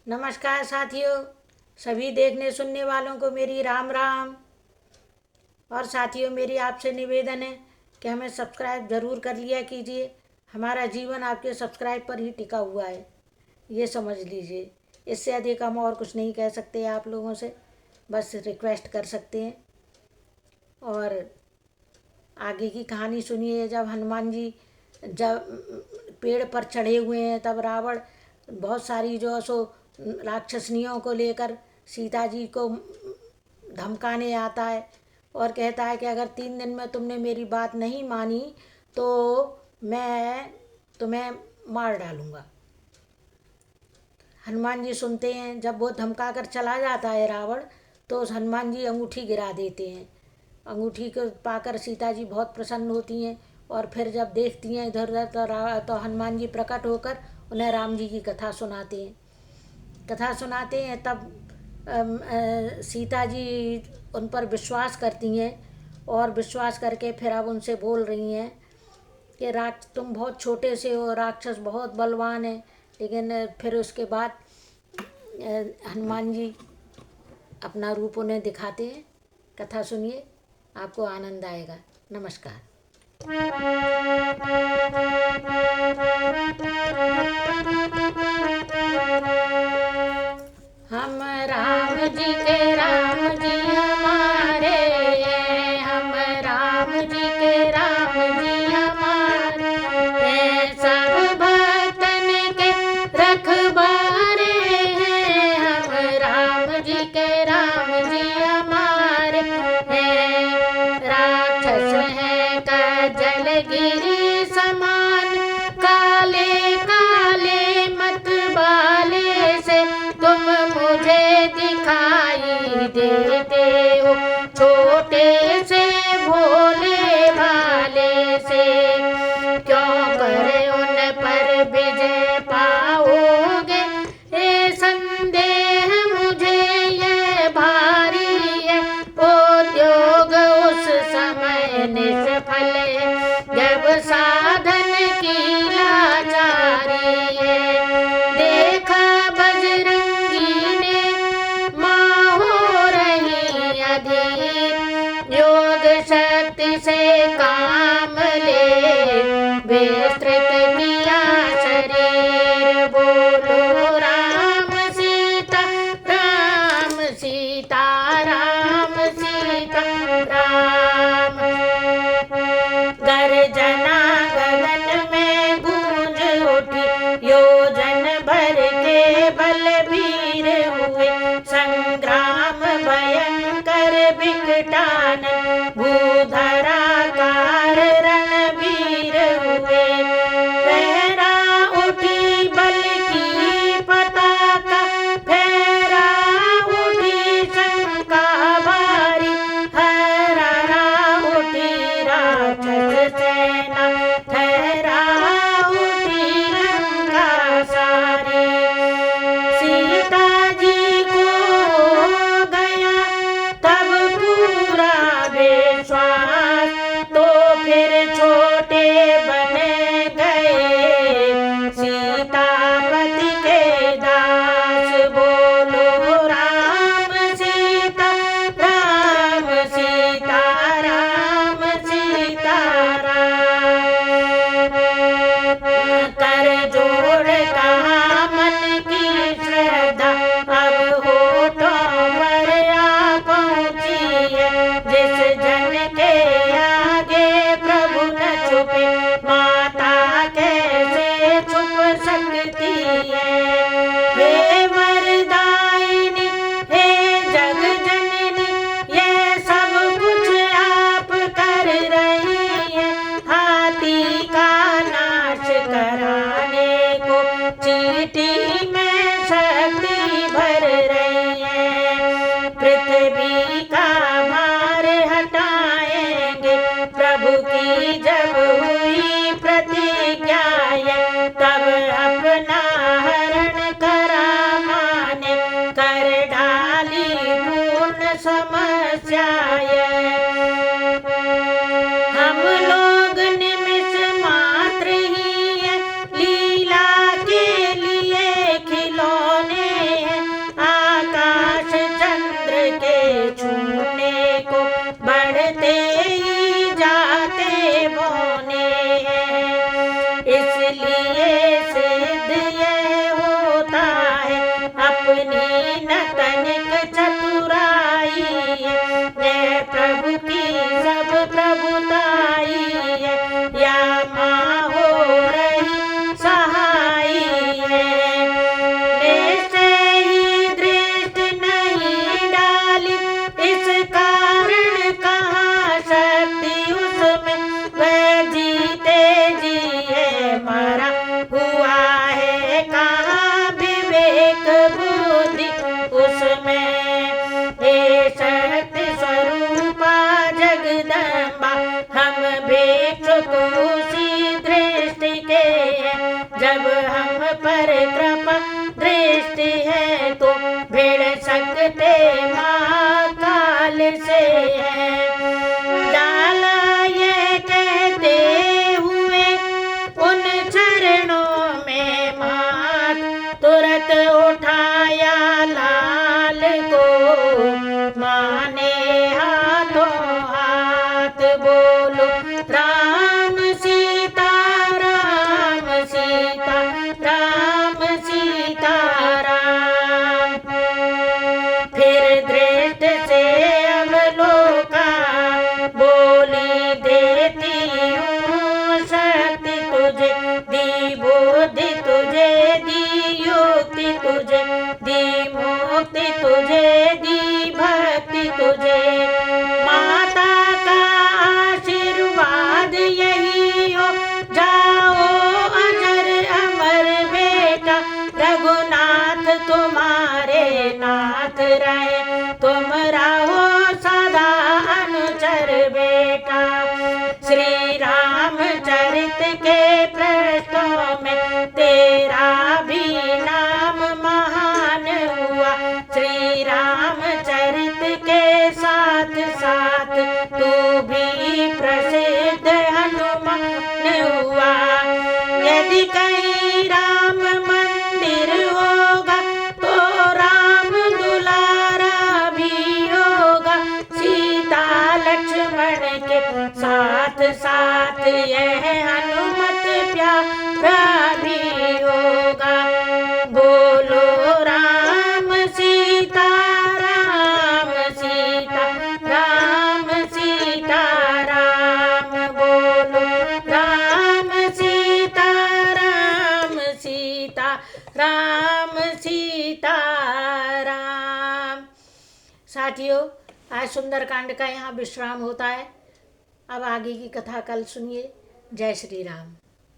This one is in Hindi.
नमस्कार साथियों, सभी देखने सुनने वालों को मेरी राम राम। और साथियों, मेरी आपसे निवेदन है कि हमें सब्सक्राइब ज़रूर कर लिया कीजिए। हमारा जीवन आपके सब्सक्राइब पर ही टिका हुआ है, ये समझ लीजिए। इससे अधिक हम और कुछ नहीं कह सकते आप लोगों से, बस रिक्वेस्ट कर सकते हैं। और आगे की कहानी सुनिए। जब हनुमान जी जब पेड़ पर चढ़े हुए हैं, तब रावण बहुत सारी जो सो राक्षसनियों को लेकर सीता जी को धमकाने आता है और कहता है कि अगर 3 दिन में तुमने मेरी बात नहीं मानी तो मैं तुम्हें मार डालूंगा। हनुमान जी सुनते हैं। जब वो धमका कर चला जाता है रावण, तो उस हनुमान जी अंगूठी गिरा देते हैं। अंगूठी को पाकर सीता जी बहुत प्रसन्न होती हैं और फिर जब देखती हैं इधर उधर तो हनुमान जी प्रकट होकर उन्हें राम जी की कथा सुनाते हैं। तब सीता जी उन पर विश्वास करती हैं और विश्वास करके फिर अब उनसे बोल रही हैं कि तुम बहुत छोटे से हो, राक्षस बहुत बलवान है। लेकिन फिर उसके बाद हनुमान जी अपना रूप उन्हें दिखाते हैं। कथा सुनिए, आपको आनंद आएगा। नमस्कार। हम राम जी के राम जी हमारे हैं, हम राम जी के राम जी हमारे हैं, सब भक्तन के रखवारे हैं, हम राम जी के राम जी हमारे हैं। राक्षस है कजलगिरी समान, काले काले मत वाले से तुम मुझे दिखाई देते हो, छोटे से भोले भाले से क्यों कर उन पर विजय पाओगे, ये संदेह मुझे ये भारी है। उद्योग उस समय निष्फल है, जब साधन की लाचारी है। देखा बजरंगी ने माँ हो रही अधीर, योग शक्ति से काम ले विस्तृत किया शरीर। बोलो राम सीता राम, सीता राम, सीता राम। गर्जना गगन में गूंज उठी, योजन भर के बलवीर हुए। संग्राम भयंकर विकटान, भूधराकार रणवीर हुए। फहरा उठी बल की पताका, फहरा उठी शंका भारी, हरा उठी राक्षस सेना, ठहरा उठी लंका सारी। सीता जी को हो गया तब पूरा विश्वास, तो फिर छोटे बने गए सीतापति के दास। बोलो राम सीता राम, सीता राम, सीता राम। कर जोड़ कहा मन की श्रद्धा, अब होठों पर आ पहुंची है। जिस जन के आगे प्रभु न छुपे, माता कैसे छुप सकती है। हे वरदायिनी, हे जग जननी, ये सब कुछ आप कर रही है। हाथी का नाश कराने को चींटी में शक्ति भर रही है। पृथ्वी का भार हटाएंगे, प्रभु की जब हुई प्रतिज्ञा है, तब अपना हरण दृष्टि है तो भिड़ सकते महाकाल से है। डाला ये कहते हुए उन चरणों में माथ, तुरंत उठाया लाल को माने हाथों हाथ। बोलो राम सीता राम सीता राम सीता राम। फिर दृष्ट से अवलोका बोली देती हूँ शक्ति तुझे दी, बुद्धि तुझे दी, युक्ति तुझे दी, मुक्ति तुझे दी, भक्ति तुझे। माता का आशीर्वाद यही हो, जाओ अजर अमर बेटा, रघुनाथ तुम्हारे नाथ रहे, तुम रहो सदा अनुचर बेटा। श्री रामचरित के पृष्ठों में तेरा भी नाम महान हुआ। श्री रामचरित के साथ साथ तू भी प्रसिद्ध हनुमान हुआ। यदि कहीं राम मंदिर होगा तो राम दुलारा भी होगा। सीता लक्ष्मण के साथ साथ यह हनुमत प्यारा भी होगा। बोलो राम सीता राम सीता राम सीता राम। बोलो राम सीता राम सीता राम सीता राम। साथियों, आज सुंदरकांड का यहाँ विश्राम होता है। अब आगे की कथा कल सुनिए। जय श्री राम।